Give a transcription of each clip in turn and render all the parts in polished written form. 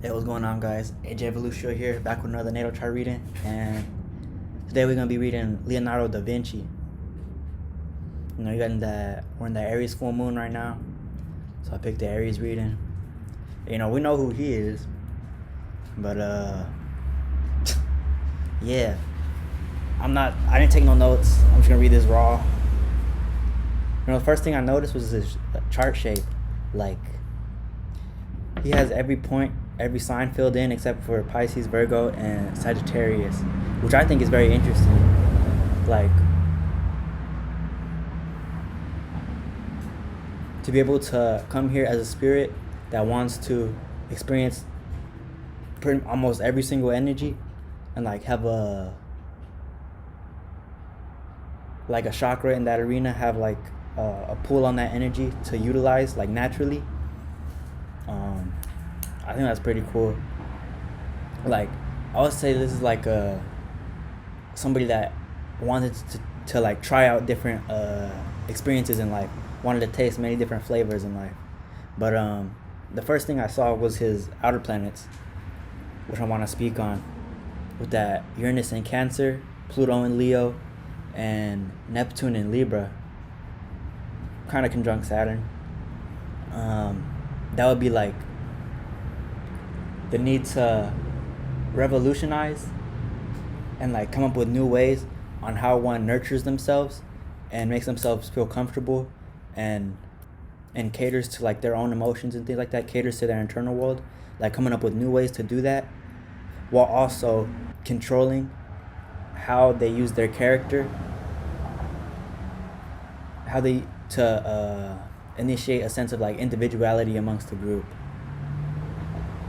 Hey, what's going on, guys? AJ Evolution here, back with another natal chart reading, and today we're gonna be reading Leonardo da Vinci. You know, we're in the Aries full moon right now, so I picked the Aries reading. You know, we know who he is, but yeah, I didn't take no notes. I'm just gonna read this raw. You know, the first thing I noticed was his chart shape. Like, he has every sign filled in except for Pisces, Virgo, and Sagittarius, which I think is very interesting. Like, to be able to come here as a spirit that wants to experience almost every single energy and like have a chakra in that arena, have like a pull on that energy to utilize like naturally. I think that's pretty cool. Like, I would say this is like somebody that wanted to like try out different experiences in life, wanted to taste many different flavors in life. But the first thing I saw was his outer planets, which I want to speak on, with that Uranus in Cancer, Pluto in Leo, and Neptune in Libra, kind of conjunct Saturn. That would be like the need to revolutionize and like come up with new ways on how one nurtures themselves and makes themselves feel comfortable and caters to like their own emotions and things like that, caters to their internal world, like coming up with new ways to do that while also controlling how they use their character, how they to initiate a sense of like individuality amongst the group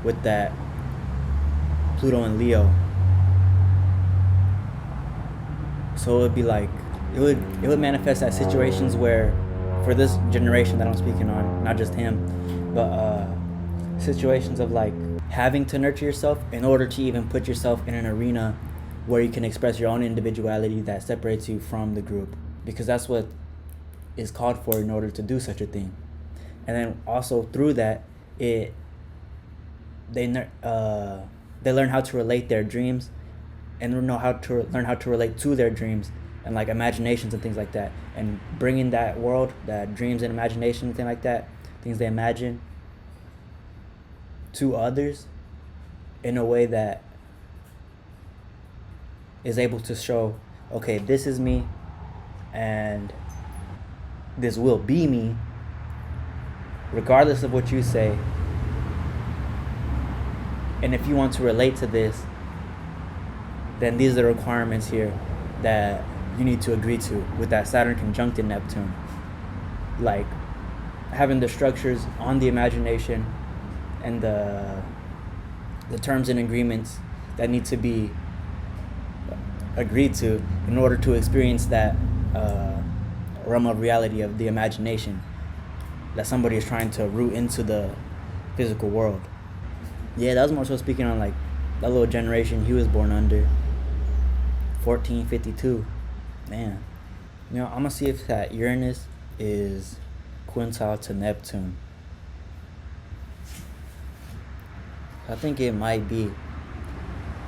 with that Pluto and Leo. So it would be like it would manifest at situations where, for this generation that I'm speaking on, not just him, but situations of like having to nurture yourself in order to even put yourself in an arena where you can express your own individuality that separates you from the group, because that's what is called for in order to do such a thing. And then also through that, they learn how to relate their dreams and learn how to relate to their dreams and like imaginations and things like that, and bringing that world, that dreams and imagination and things like that, things they imagine, to others in a way that is able to show, okay, this is me and this will be me regardless of what you say. And if you want to relate to this, then these are the requirements here that you need to agree to with that Saturn conjunct in Neptune. Like, having the structures on the imagination and the terms and agreements that need to be agreed to in order to experience that realm of reality of the imagination that somebody is trying to root into the physical world. Yeah, that was more so speaking on like that little generation he was born under, 1452. Man, you know, I'm gonna see if that Uranus is quintile to Neptune. I think it might be,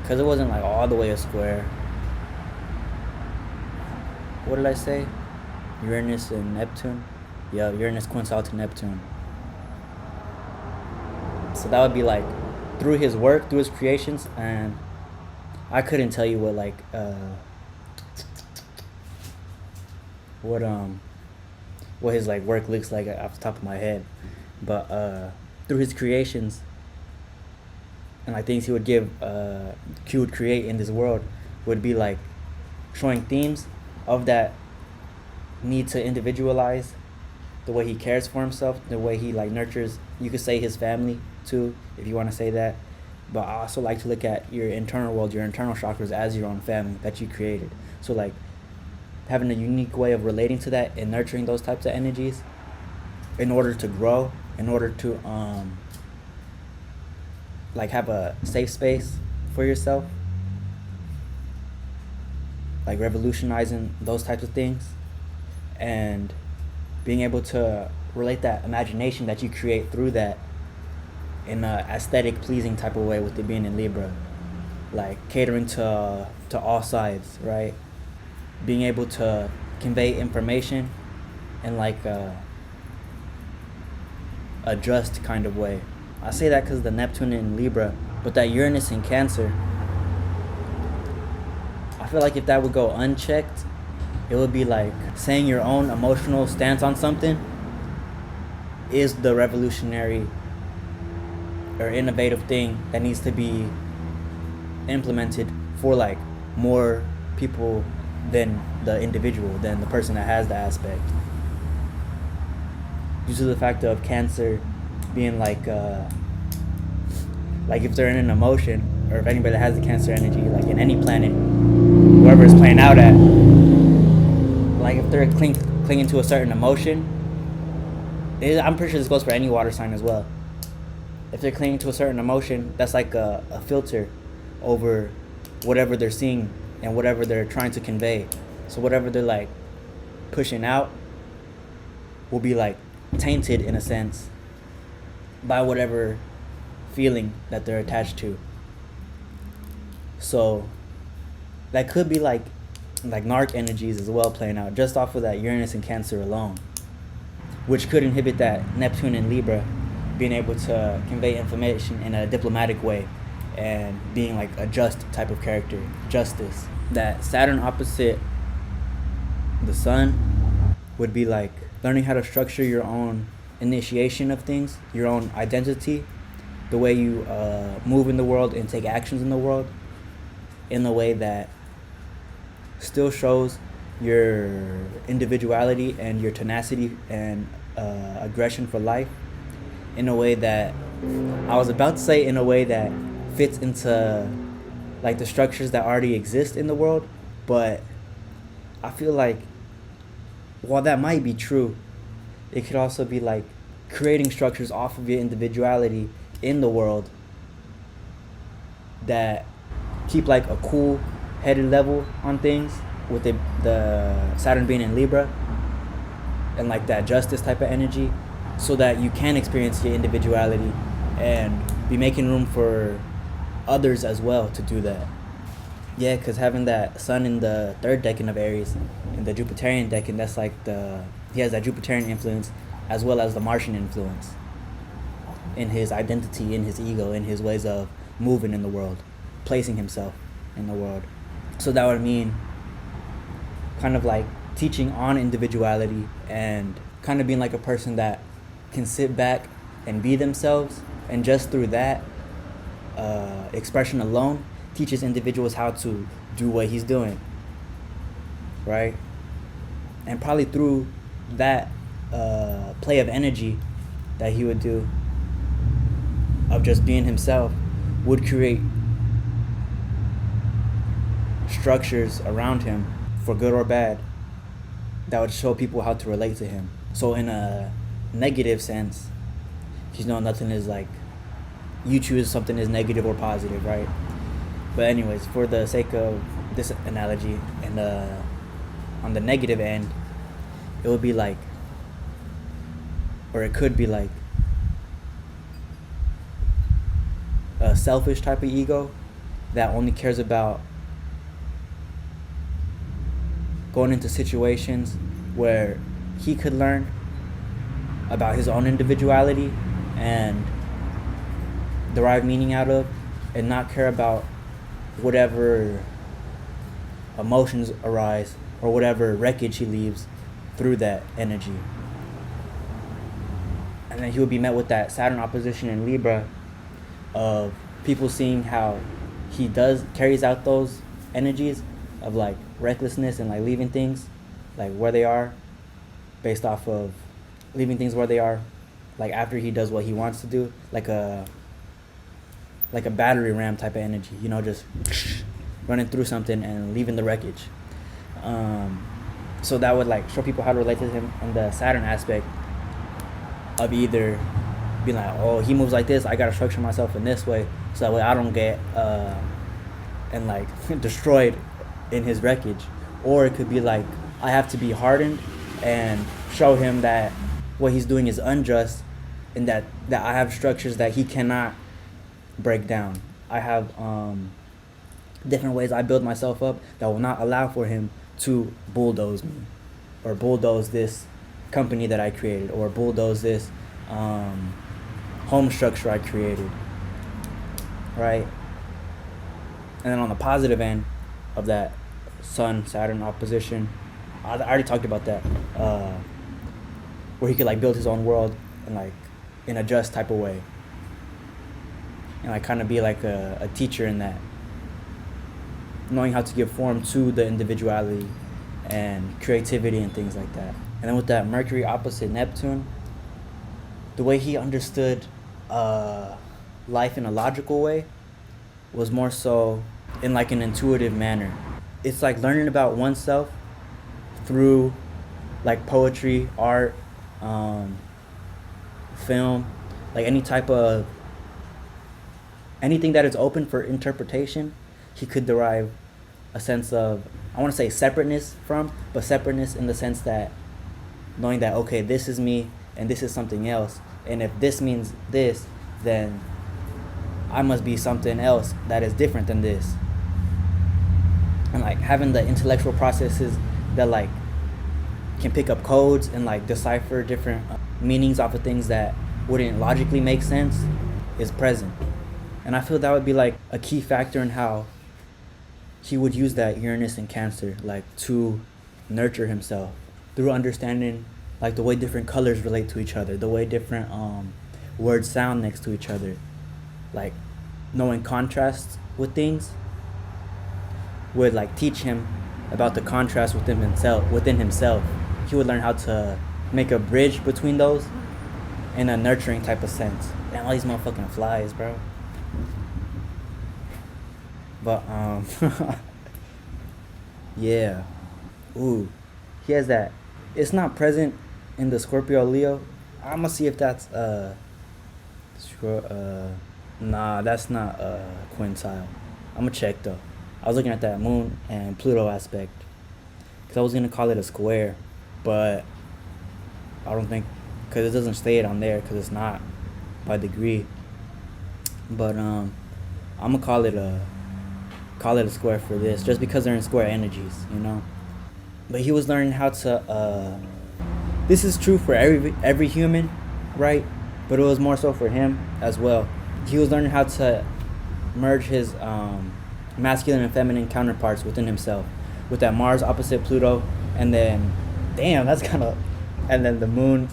because it wasn't like all the way a square. What did I say? Uranus and Neptune? Yeah, Uranus quintile to Neptune. So that would be like through his work, through his creations, and I couldn't tell you what like what his like work looks like off the top of my head, but through his creations and like things he would create in this world would be like showing themes of that need to individualize, the way he cares for himself, the way he like nurtures, you could say, his family too, if you want to say that. But I also like to look at your internal world, your internal chakras, as your own family that you created. So like having a unique way of relating to that and nurturing those types of energies in order to grow, in order to like have a safe space for yourself, like revolutionizing those types of things and being able to relate that imagination that you create through that in a aesthetic pleasing type of way with it being in Libra, like catering to all sides, right? Being able to convey information in like a just kind of way. I say that because the Neptune in Libra, but that Uranus in Cancer, I feel like if that would go unchecked, it would be like saying your own emotional stance on something is the revolutionary or innovative thing that needs to be implemented for like more people than the individual, than the person that has the aspect. Due to the fact of Cancer being like if they're in an emotion, or if anybody that has the Cancer energy, like in any planet, whoever it's playing out at, like if they're clinging to a certain emotion, I'm pretty sure this goes for any water sign as well. If they're clinging to a certain emotion, that's like a filter over whatever they're seeing and whatever they're trying to convey. So whatever they're like pushing out will be like tainted in a sense by whatever feeling that they're attached to. So that could be like narc energies as well playing out just off of that Uranus and Cancer alone, which could inhibit that Neptune in Libra being able to convey information in a diplomatic way and being like a just type of character, justice. That Saturn opposite the Sun would be like learning how to structure your own initiation of things, your own identity, the way you move in the world and take actions in the world in a way that still shows your individuality and your tenacity and aggression for life, in a way that I was about to say in a way that fits into like the structures that already exist in the world. But I feel like while that might be true, it could also be like creating structures off of your individuality in the world that keep like a cool headed level on things, with the Saturn being in Libra and like that justice type of energy, so that you can experience your individuality and be making room for others as well to do that. Yeah, because having that Sun in the third decan of Aries, in the Jupiterian decan, that's like he has that Jupiterian influence as well as the Martian influence in his identity, in his ego, in his ways of moving in the world, placing himself in the world. So that would mean kind of like teaching on individuality and kind of being like a person that can sit back and be themselves, and just through that expression alone teaches individuals how to do what he's doing, right? And probably through that play of energy that he would do of just being himself would create structures around him, for good or bad, that would show people how to relate to him. So in a negative sense, nothing is like, you choose something is negative or positive, right? But anyways, for the sake of this analogy, and on the negative end, it would be like, or it could be like a selfish type of ego that only cares about going into situations where he could learn about his own individuality and derive meaning out of, and not care about whatever emotions arise or whatever wreckage he leaves through that energy. And then he would be met with that Saturn opposition in Libra of people seeing how he carries out those energies of like recklessness and like leaving things like where they are, based off of leaving things where they are, like after he does what he wants to do, like a battery ram type of energy, just running through something and leaving the wreckage. So that would like show people how to relate to him in the Saturn aspect of either being like, oh, he moves like this, I gotta structure myself in this way so that way I don't get and like destroyed in his wreckage. Or it could be like, I have to be hardened and show him that what he's doing is unjust and that I have structures that he cannot break down. I have different ways I build myself up that will not allow for him to bulldoze me, or bulldoze this company that I created, or bulldoze this home structure I created, right? And then on the positive end of that Sun Saturn opposition, I already talked about that, where he could like build his own world and like in a just type of way, and like kind of be like a teacher in that, knowing how to give form to the individuality and creativity and things like that. And then with that Mercury opposite Neptune, the way he understood life in a logical way was more so in like an intuitive manner. It's like learning about oneself through like poetry, art, film, like any type of anything that is open for interpretation. He could derive a sense of, I want to say separateness from, but separateness in the sense that knowing that, okay, this is me and this is something else, and if this means this, then I must be something else that is different than this. And like having the intellectual processes that like can pick up codes and like decipher different meanings off of things that wouldn't logically make sense is present. And I feel that would be like a key factor in how he would use that Uranus and Cancer like to nurture himself through understanding like the way different colors relate to each other, the way different words sound next to each other, like knowing contrasts with things would like teach him about the contrast within himself. He would learn how to make a bridge between those in a nurturing type of sense. Damn, all these motherfucking flies, bro. But yeah. Ooh, he has that. It's not present in the Scorpio Leo. I'm gonna see if that's nah, that's not quintile. I'm gonna check though. I was looking at that Moon and Pluto aspect because I was gonna call it a square, but I don't think, because it doesn't state it on there because it's not by degree. But I'm gonna call it a square for this, just because they're in square energies, you know. But he was learning how to. This is true for every human, right? But it was more so for him as well. He was learning how to merge his masculine and feminine counterparts within himself, with that Mars opposite Pluto, and then, damn, that's kind of, and then the Moon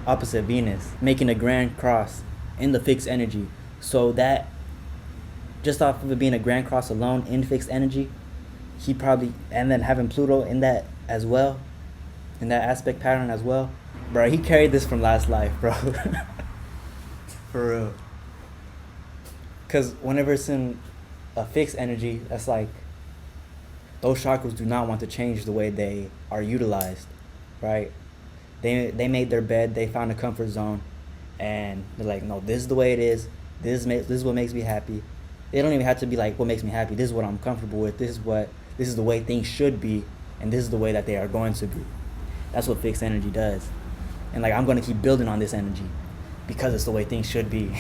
opposite Venus, making a grand cross in the fixed energy. So that, just off of it being a grand cross alone in fixed energy, he probably, and then having Pluto in that as well, in that aspect pattern as well, bro, he carried this from last life, bro. For real. Because whenever it's in a fixed energy, that's like, those chakras do not want to change the way they are utilized, right? They made their bed, they found a comfort zone, and they're like, no, this is the way it is. This is what makes me happy. They don't even have to be like, what makes me happy. This is what I'm comfortable with. This is the way things should be, and this is the way that they are going to be. That's what fixed energy does. And like, I'm going to keep building on this energy because it's the way things should be.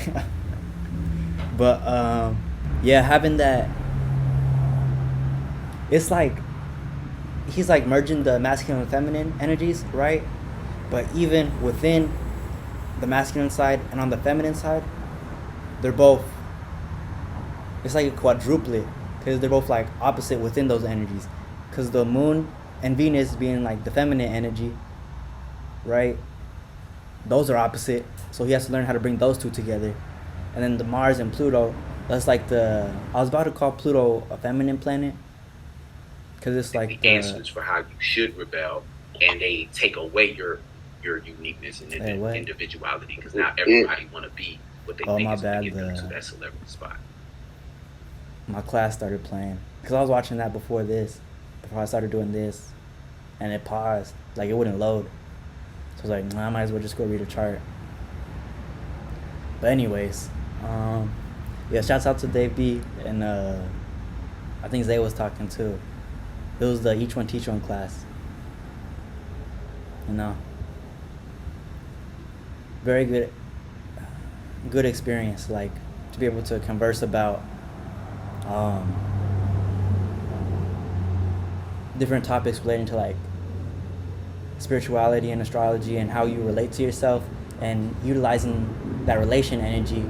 But yeah, having that, it's like he's like merging the masculine and feminine energies, right? But even within the masculine side and on the feminine side, they're both, it's like a quadruplet, because they're both like opposite within those energies. Because the Moon and Venus being like the feminine energy, right? Those are opposite, so he has to learn how to bring those two together. And then the Mars and Pluto, that's like I was about to call Pluto a feminine planet, because it's like the answers for how you should rebel, and they take away your uniqueness and individuality, because now everybody want to be what they think is going to get them to that celebrity spot. My class started playing, because I was watching that before I started doing this, and it paused, like it wouldn't load. So I was like, nah, I might as well just go read a chart. But anyways, yeah, shouts out to Dave B, and I think Zay was talking too. It was the Each One Teach One class. You know, very good good experience, like to be able to converse about different topics relating to like spirituality and astrology and how you relate to yourself, and utilizing that relation energy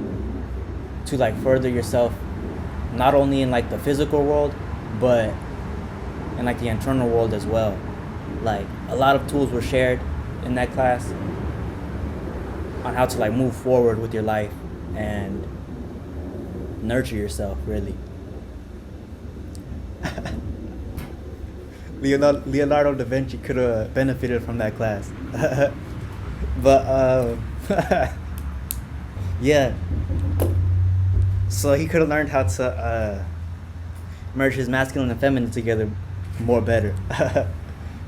to like further yourself, not only in like the physical world, but in like the internal world as well. Like a lot of tools were shared in that class on how to like move forward with your life and nurture yourself, really. Leonardo da Vinci could have benefited from that class. But yeah, so he could have learned how to merge his masculine and feminine together more better.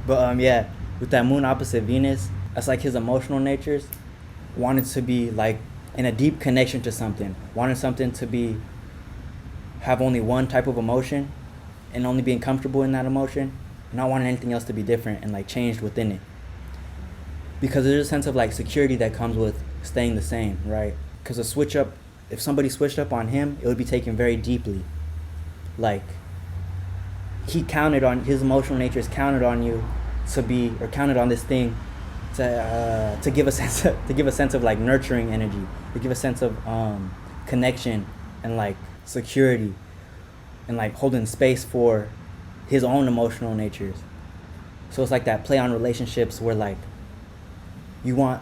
But yeah, with that moon opposite Venus, that's like his emotional natures wanted to be like in a deep connection to something, wanted something to have only one type of emotion and only being comfortable in that emotion, not wanting anything else to be different and like changed within it. Because there's a sense of like security that comes with staying the same, right? Because if somebody switched up on him, it would be taken very deeply. Like his emotional nature is counted on you counted on this thing to give a sense of like nurturing energy, to give a sense of connection and like security and like holding space for his own emotional natures. So it's like that play on relationships where like he would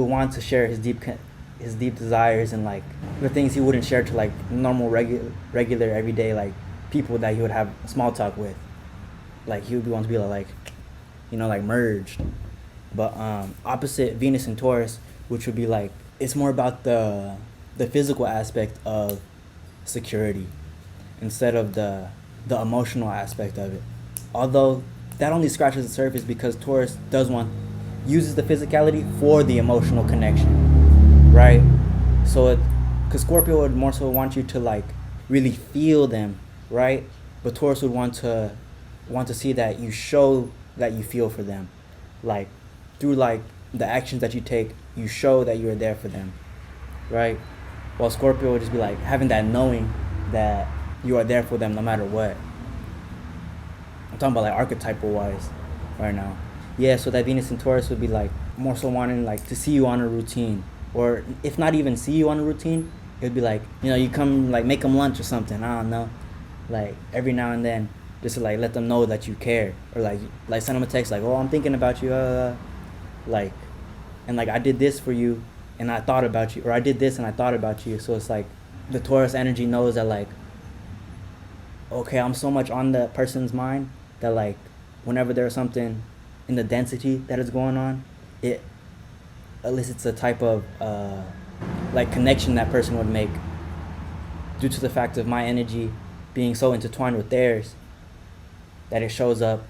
want to share his deep desires and like the things he wouldn't share to like normal regular everyday like people that he would have small talk with. Like he would want to be like, like merged. But opposite Venus and Taurus, which would be like, it's more about the physical aspect of security instead of the emotional aspect of it. Although that only scratches the surface because Taurus uses the physicality for the emotional connection, right? So because Scorpio would more so want you to like really feel them, right? But Taurus would want to see that you show that you feel for them, like through like the actions that you take, you show that you're there for them, right? While Scorpio would just be like having that knowing that you are there for them no matter what. I'm talking about like archetypal wise right now. Yeah, so that Venus and Taurus would be like more so wanting like to see you on a routine, or if not even see you on a routine, it would be like, you come like make them lunch or something, I don't know, like every now and then, just to like let them know that you care, or like send them a text like, oh, I'm thinking about you, like, and like I did this for you and I thought about you, or I did this and I thought about you. So it's like the Taurus energy knows that like, okay, I'm so much on the person's mind that like whenever there's something in the density that is going on, it elicits a type of like connection that person would make due to the fact of my energy being so intertwined with theirs that it shows up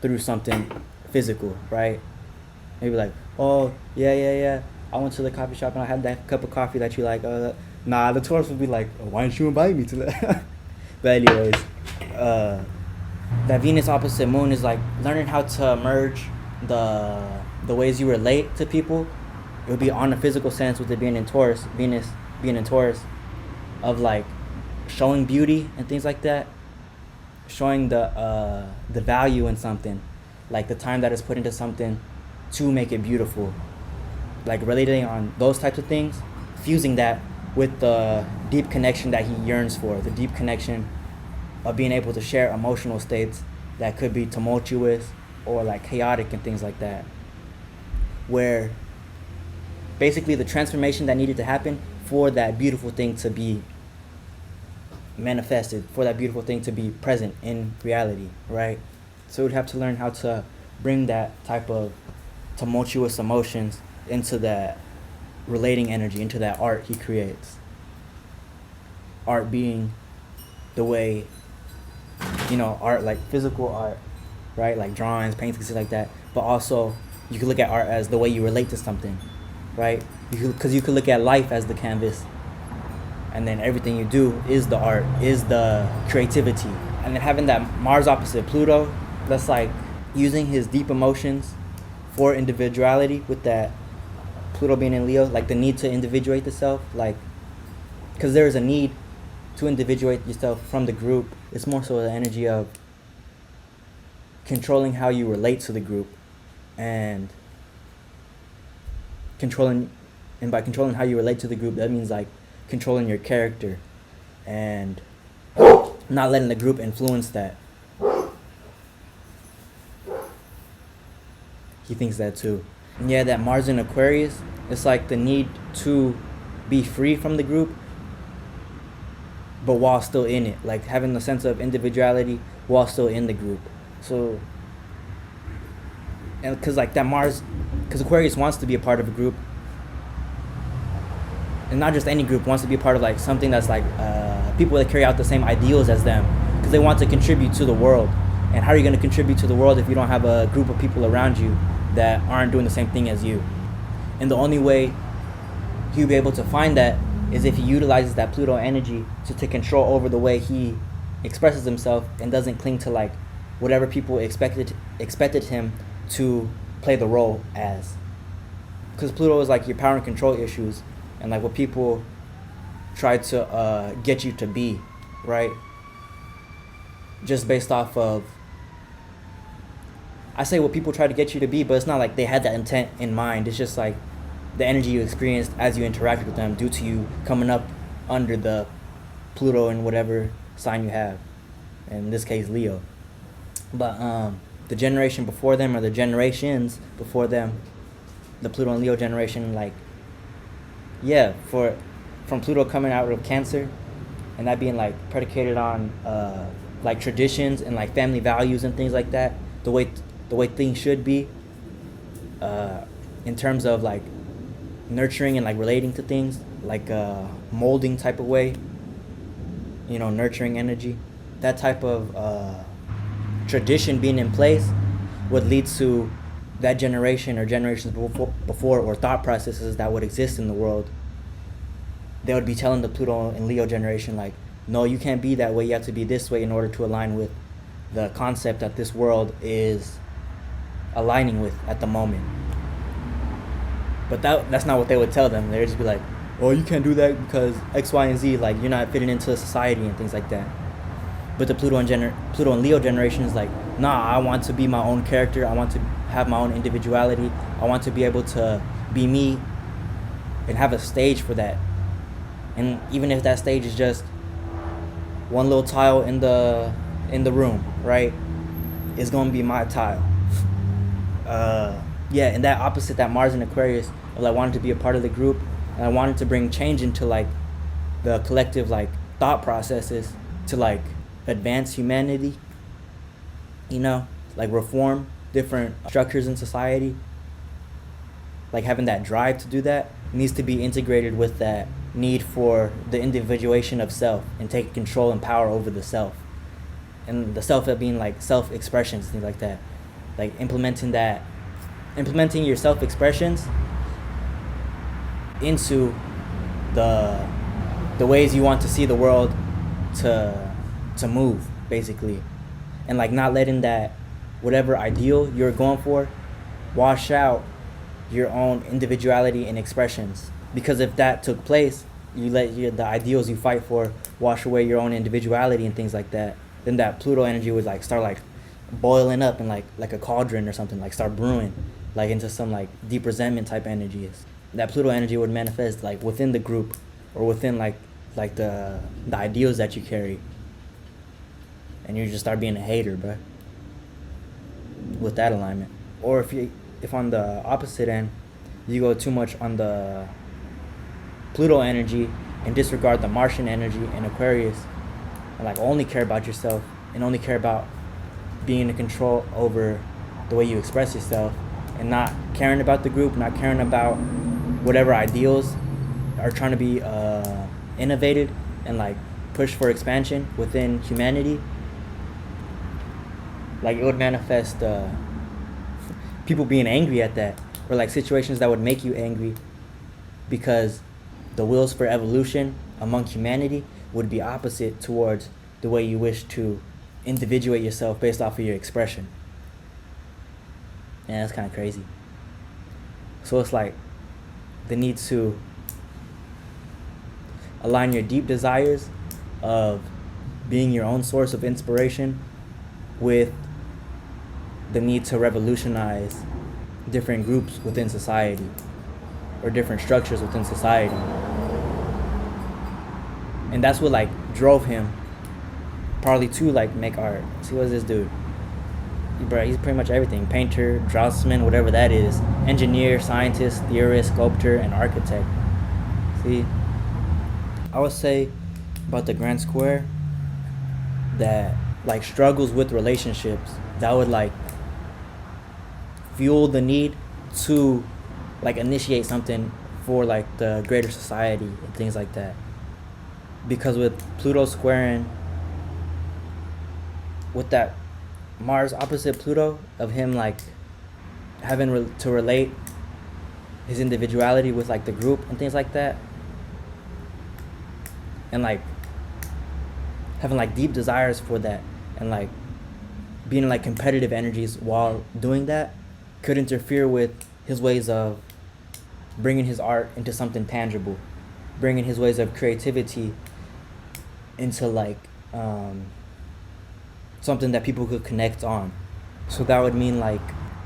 through something physical, right? Maybe like, oh, yeah, I went to the coffee shop and I had that cup of coffee that you like. Nah, the Taurus would be like, oh, why didn't you invite me to that? But anyways, that Venus opposite moon is like learning how to merge the ways you relate to people. It would be on a physical sense with it being in Taurus, Venus being in Taurus, of like showing beauty and things like that, showing the value in something, like the time that is put into something to make it beautiful, like relating on those types of things, fusing that with the deep connection that he yearns for, the deep connection of being able to share emotional states that could be tumultuous or like chaotic and things like that, where basically the transformation that needed to happen for that beautiful thing to be manifested, for that beautiful thing to be present in reality, right? So we'd have to learn how to bring that type of tumultuous emotions into that relating energy, into that art he creates. Art being the way, art like physical art, right? Like drawings, paintings, things like that. But also, you can look at art as the way you relate to something, right? Because you could look at life as the canvas, and then everything you do is the art, is the creativity. And then having that Mars opposite Pluto, that's like using his deep emotions for individuality with that Pluto being in Leo, like the need to individuate the self, like, because there is a need to individuate yourself from the group. It's more so the energy of controlling how you relate to the group, and by controlling how you relate to the group, that means like controlling your character and not letting the group influence that. He thinks that too. And yeah, that Mars in Aquarius, it's like the need to be free from the group, but while still in it, like having the sense of individuality while still in the group. So, and because like that Mars, because Aquarius wants to be a part of a group, and not just any group, wants to be a part of like something that's like people that carry out the same ideals as them, because they want to contribute to the world. And how are you going to contribute to the world if you don't have a group of people around you that aren't doing the same thing as you? And the only way he'll be able to find that is if he utilizes that Pluto energy to take control over the way he expresses himself and doesn't cling to like whatever people expected him to play the role as. Because Pluto is like your power and control issues and like what people try to get you to be, right? Just based off of, I say what people try to get you to be, but it's not like they had that intent in mind. It's just like the energy you experienced as you interacted with them due to you coming up under the Pluto in whatever sign you have. In this case, Leo. But the generation before them, or the generations before them, the Pluto and Leo generation, like, yeah, from Pluto coming out of Cancer, and that being like predicated on like traditions and like family values and things like that, the way things should be, in terms of like nurturing and like relating to things, like molding type of way, you know, nurturing energy, that type of tradition being in place would lead to that generation or generations before or thought processes that would exist in the world. They would be telling the Pluto and Leo generation like, no, you can't be that way, you have to be this way in order to align with the concept that this world is aligning with at the moment. But that's not what they would tell them. They'd just be like, oh, you can't do that because X, Y, and Z, like you're not fitting into society and things like that. But the Pluto and Leo generation is like, nah, I want to be my own character, I want to have my own individuality, I want to be able to be me and have a stage for that. And even if that stage is just one little tile in the room, right? It's gonna be my tile. Yeah, and that opposite, that Mars in Aquarius, of like wanting to be a part of the group, and I wanted to bring change into like the collective like thought processes to like advance humanity, you know, like reform different structures in society. Like having that drive to do that needs to be integrated with that need for the individuation of self and taking control and power over the self, and the self being like self-expressions, things like that, like implementing your self-expressions into the ways you want to see the world to move, basically, and like not letting that whatever ideal you're going for wash out your own individuality and expressions. Because if that took place, you let the ideals you fight for wash away your own individuality and things like that, then that Pluto energy would like start like boiling up and like a cauldron or something, like start brewing like into some like deep resentment type energies. That Pluto energy would manifest like within the group or within like the ideals that you carry, and you just start being a hater, bro, with that alignment. Or if on the opposite end you go too much on the Pluto energy and disregard the Martian energy in Aquarius, and like only care about yourself and only care about being in control over the way you express yourself, and not caring about the group, not caring about whatever ideals are trying to be innovated and like push for expansion within humanity, like it would manifest people being angry at that, or like situations that would make you angry, because the wills for evolution among humanity would be opposite towards the way you wish to individuate yourself based off of your expression. And that's kind of crazy. So it's like the need to align your deep desires of being your own source of inspiration with the need to revolutionize different groups within society or different structures within society. And that's what like drove him probably to like make art. See, what's this dude? Bro, he's pretty much everything. Painter, draftsman, whatever that is. Engineer, scientist, theorist, sculptor, and architect. See? I would say about the Grand Square that like struggles with relationships, that would like fuel the need to like initiate something for like the greater society and things like that. Because with Pluto squaring with that Mars opposite Pluto, of him like having to relate his individuality with like the group and things like that, and like having like deep desires for that, and like being in like competitive energies while doing that, could interfere with his ways of bringing his art into something tangible, bringing his ways of creativity into like something that people could connect on. So that would mean like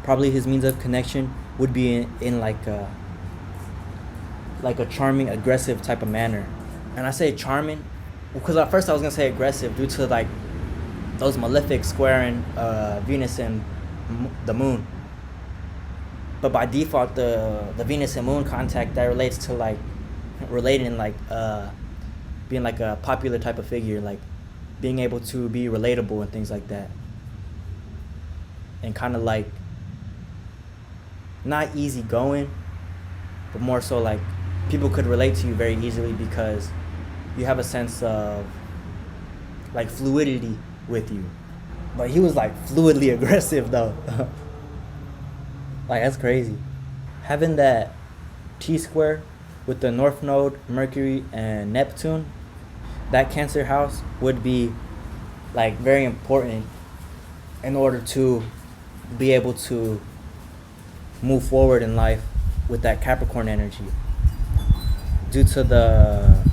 probably his means of connection would be in like a charming, aggressive type of manner. And I say charming because at first I was gonna say aggressive due to like those malefics squaring Venus and the moon. But by default, the Venus and moon contact, that relates to like relating like being like a popular type of figure, like being able to be relatable and things like that, and kind of like not easy going, but more so like people could relate to you very easily because you have a sense of like fluidity with you. But he was like fluidly aggressive though. Like that's crazy. Having that T-square with the North Node, Mercury, and Neptune, that Cancer house would be like very important in order to be able to move forward in life with that Capricorn energy, due to the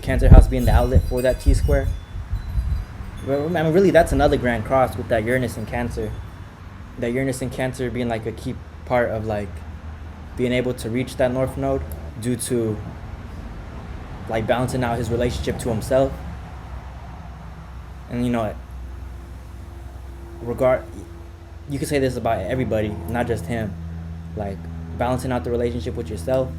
Cancer house being the outlet for that T-square. I mean, really, that's another grand cross with that Uranus and Cancer. That Uranus and Cancer being like a key part of like being able to reach that North Node, due to like balancing out his relationship to himself. And you know, you could say this about everybody, not just him. Like balancing out the relationship with yourself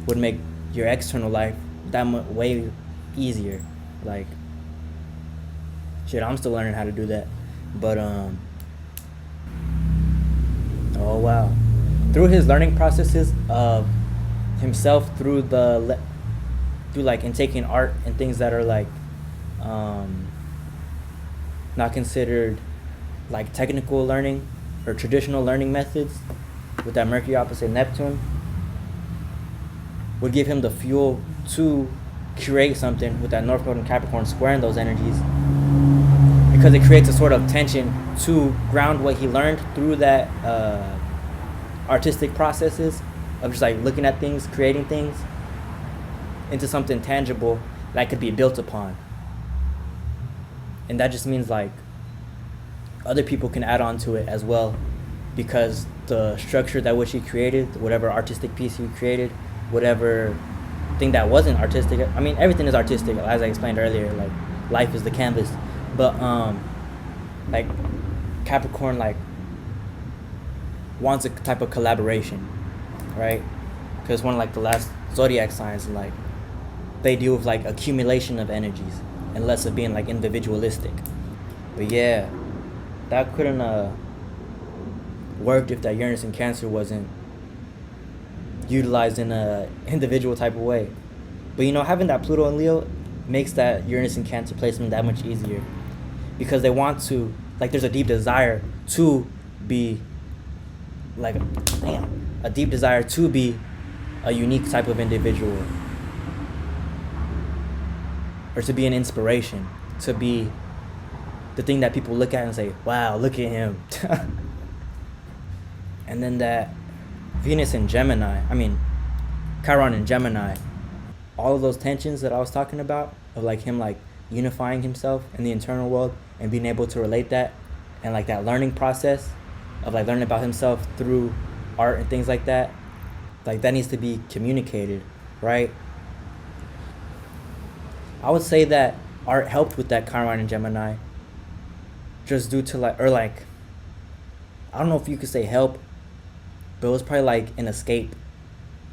would make your external life that way easier. Like shit, I'm still learning how to do that. But oh wow, through his learning processes of himself, through like in taking art and things that are like not considered like technical learning or traditional learning methods, with that Mercury opposite Neptune, would give him the fuel to create something with that North Node and Capricorn squaring those energies, because it creates a sort of tension to ground what he learned through that artistic processes of just like looking at things, creating things, into something tangible that could be built upon. And that just means like other people can add on to it as well, because the structure that which he created, whatever artistic piece he created, whatever thing that wasn't artistic, I mean everything is artistic, as I explained earlier, like life is the canvas. But like Capricorn like wants a type of collaboration, right? Because one of like the last zodiac signs, like they deal with like accumulation of energies and less of being like individualistic. But yeah, that couldn't worked if that Uranus in Cancer wasn't utilized in a individual type of way. But you know, having that Pluto in Leo makes that Uranus in Cancer placement that much easier, because they want to, like, there's a deep desire to be like a deep desire to be a unique type of individual, or to be an inspiration, to be the thing that people look at and say, wow, look at him. And then that Venus in Gemini, I mean, Chiron in Gemini, all of those tensions that I was talking about, of like him like unifying himself in the internal world and being able to relate that, and like that learning process of like learning about himself through art and things like that, like that needs to be communicated, right? I would say that art helped with that Chiron and Gemini, just due to like, or like, I don't know if you could say help, but it was probably like an escape,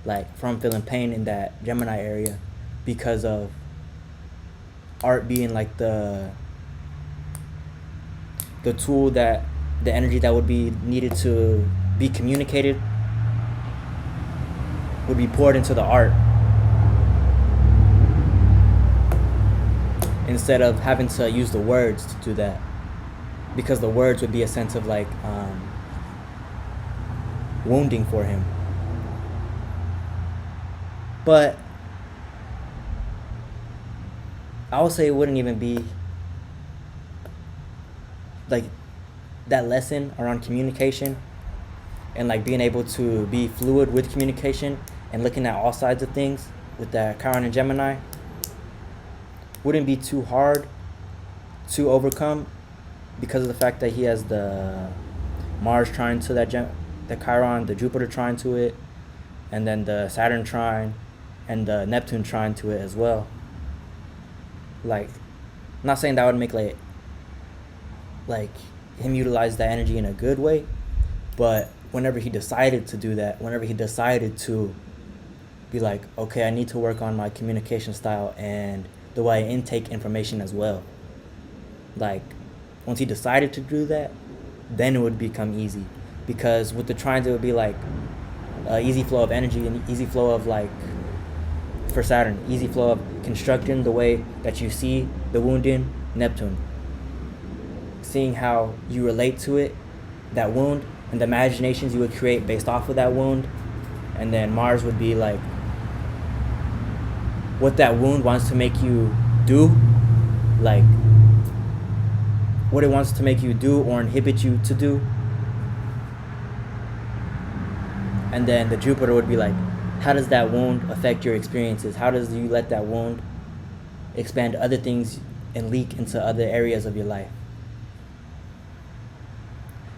like from feeling pain in that Gemini area, because of art being like the tool, that the energy that would be needed to be communicated would be poured into the art, instead of having to use the words to do that, because the words would be a sense of like wounding for him. But I would say it wouldn't even be like that lesson around communication, and like being able to be fluid with communication and looking at all sides of things with that Chiron and Gemini wouldn't be too hard to overcome, because of the fact that he has the Mars trine to the Chiron, the Jupiter trine to it, and then the Saturn trine and the Neptune trine to it as well. Like, I'm not saying that would make like him utilize that energy in a good way, but whenever he decided to do that, whenever he decided to be like, okay, I need to work on my communication style and the way I intake information as well. Like, once he decided to do that, then it would become easy. Because with the trines, it would be like easy flow of energy and easy flow of like, for Saturn, easy flow of constructing the way that you see the wound in Neptune. Seeing how you relate to it, that wound, and the imaginations you would create based off of that wound. And then Mars would be like what that wound wants to make you do, like what it wants to make you do or inhibit you to do. And then the Jupiter would be like, how does that wound affect your experiences? How does you let that wound expand other things and leak into other areas of your life?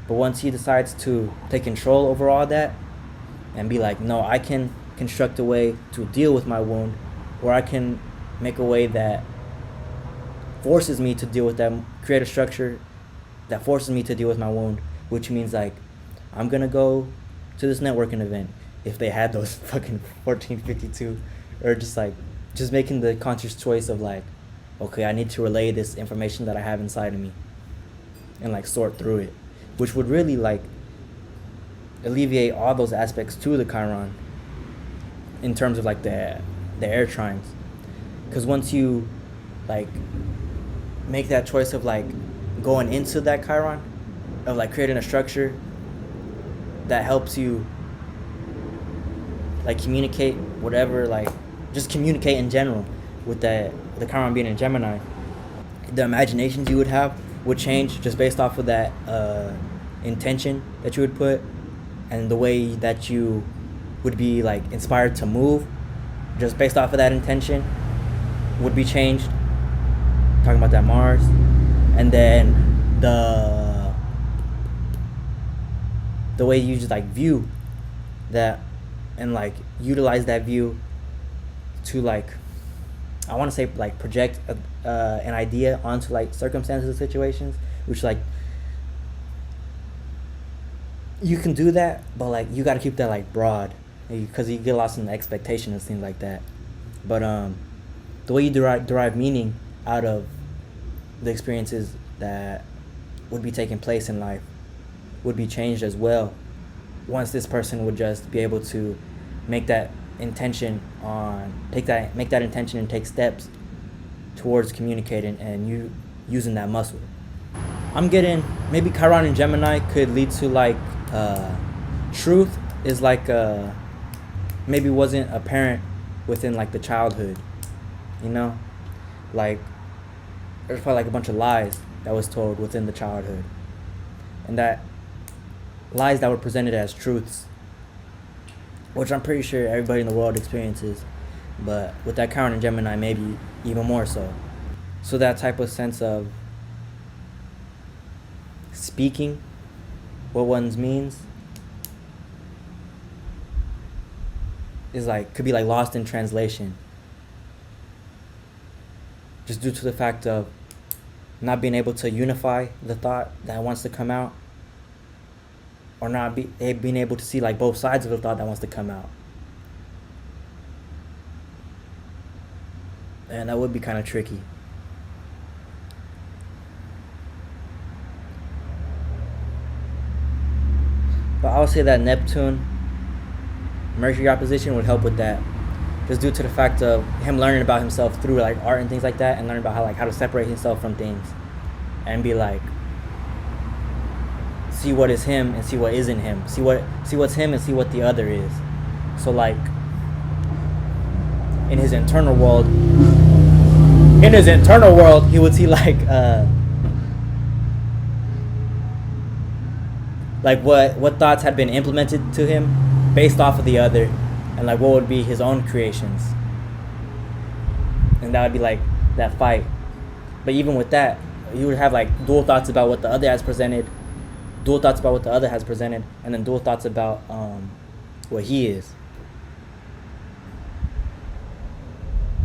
But once he decides to take control over all that and be like, no, I can construct a way to deal with my wound, or I can make a way that forces me to deal with that, create a structure that forces me to deal with my wound, which means like, I'm gonna go to this networking event, if they had those fucking 1452, or just making the conscious choice of like, okay, I need to relay this information that I have inside of me and like sort through it, which would really like alleviate all those aspects to the Chiron in terms of like the air trines. Because once you like make that choice of like going into that Chiron, of like creating a structure that helps you like communicate whatever, like just communicate in general, with the Chiron being in Gemini, the imaginations you would have would change just based off of that intention that you would put, and the way that you would be like inspired to move just based off of that intention would be changed. Talking about that Mars. And then the way you just like view that and like utilize that view to like, I want to say like project an idea onto like circumstances and situations, which like you can do that, but like you got to keep that like broad, because you get lost in the expectation and things like that. But the way you derive meaning out of the experiences that would be taking place in life would be changed as well, once this person would just be able to make that intention make that intention and take steps towards communicating and you using that muscle. I'm getting maybe Chiron and Gemini could lead to like truth is like maybe wasn't apparent within like the childhood, you know, like there's probably like a bunch of lies that was told within the childhood, and that lies that were presented as truths, which I'm pretty sure everybody in the world experiences, but with that Chiron and Gemini, maybe even more so. So that type of sense of speaking what one's means is like, could be like lost in translation, just due to the fact of not being able to unify the thought that wants to come out, or not being able to see like both sides of the thought that wants to come out. And that would be kind of tricky. But I would say that Neptune Mercury opposition would help with that, just due to the fact of him learning about himself through like art and things like that, and learning about how to separate himself from things, and be like, see what is him and see what isn't him, see what's him and see what the other is. So like in his internal world he would see like what thoughts had been implemented to him based off of the other, and like what would be his own creations, and that would be like that fight. But even with that, you would have like dual thoughts about what the other has presented, and then dual thoughts about what he is,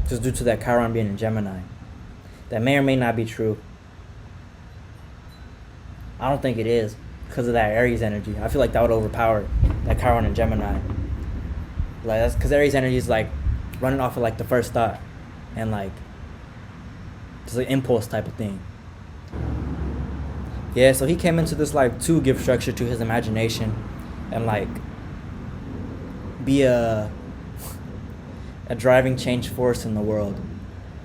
just due to that Chiron being in Gemini. That may or may not be true. I don't think it is, because of that Aries energy. I feel like that would overpower that Chiron and Gemini. Like that's because Aries energy is like running off of like the first thought, and like just an impulse type of thing. Yeah, so he came into this life to give structure to his imagination, and like be a driving change force in the world,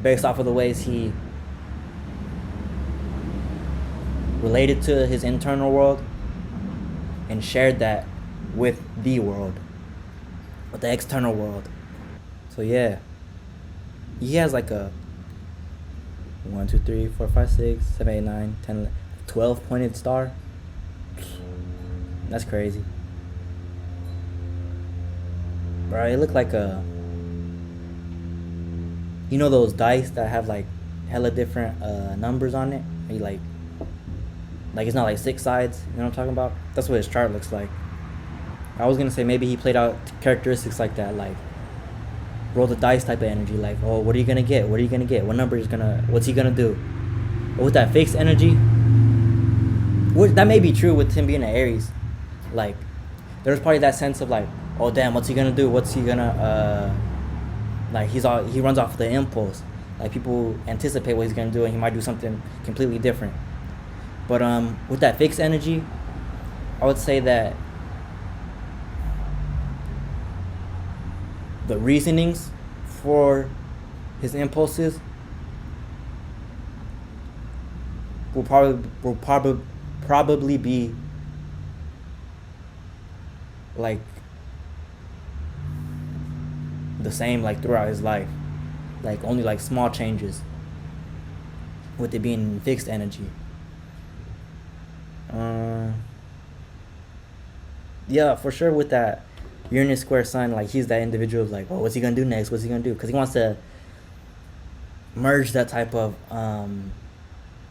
based off of the ways he related to his internal world and shared that with the world, with the external world. So yeah, he has like a 1, 2, 3, 4, 5, 6, 7, 8, 9, 10, 11, 12 pointed star. That's crazy. Bro, it looked like you know those dice that have like hella different numbers on it? You like it's not like 6 sides, you know what I'm talking about? That's what his chart looks like. I was gonna say maybe he played out characteristics like that, like roll the dice type of energy, like, oh, what are you gonna get? What number what's he gonna do? But with that fixed energy, which that may be true with him being an Aries, like there's probably that sense of like, oh damn, what's he gonna do? What's he gonna like he runs off of the impulse. Like people anticipate what he's gonna do, and he might do something completely different. But with that fixed energy, I would say that the reasonings for his impulses will probably be like the same like throughout his life, like only like small changes with it being fixed energy. Yeah, for sure with that Uranus square sun, like he's that individual of like, oh, what's he gonna do next? What's he gonna do? Because he wants to merge that type of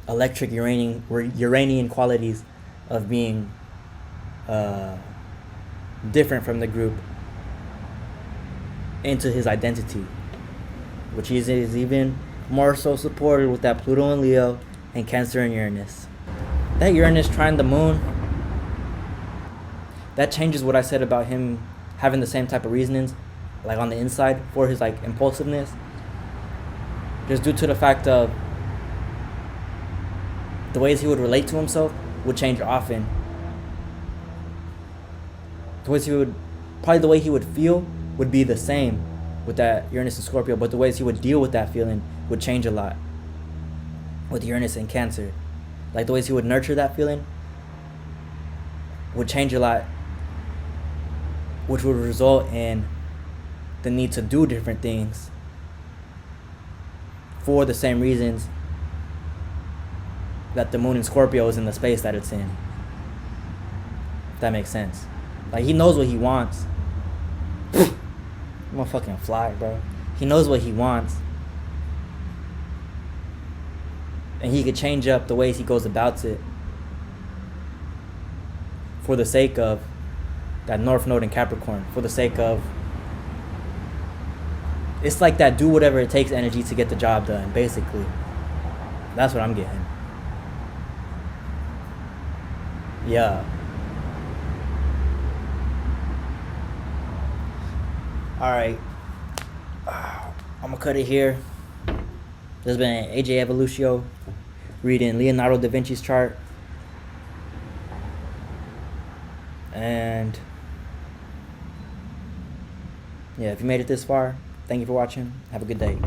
electric Uranian qualities of being different from the group into his identity, which is even more so supported with that Pluto and Leo and Cancer and Uranus. That Uranus trine the moon, that changes what I said about him having the same type of reasonings like on the inside for his like impulsiveness, just due to the fact of the ways he would relate to himself would change often. The way he would feel would be the same with that Uranus and Scorpio, but the ways he would deal with that feeling would change a lot with Uranus and Cancer. Like the ways he would nurture that feeling would change a lot, which would result in the need to do different things for the same reasons that the moon in Scorpio is in the space that it's in. If That makes sense. Like, he knows what he wants. I'm gonna fucking fly, bro. He knows what he wants. And he could change up the ways he goes about it for the sake of that North Node in Capricorn. For the sake of... It's like that do whatever it takes energy to get the job done, basically. That's what I'm getting. Yeah. Alright. I'm gonna cut it here. This has been AJ Evolutio reading Leonardo da Vinci's chart. And yeah, if you made it this far, thank you for watching. Have a good day.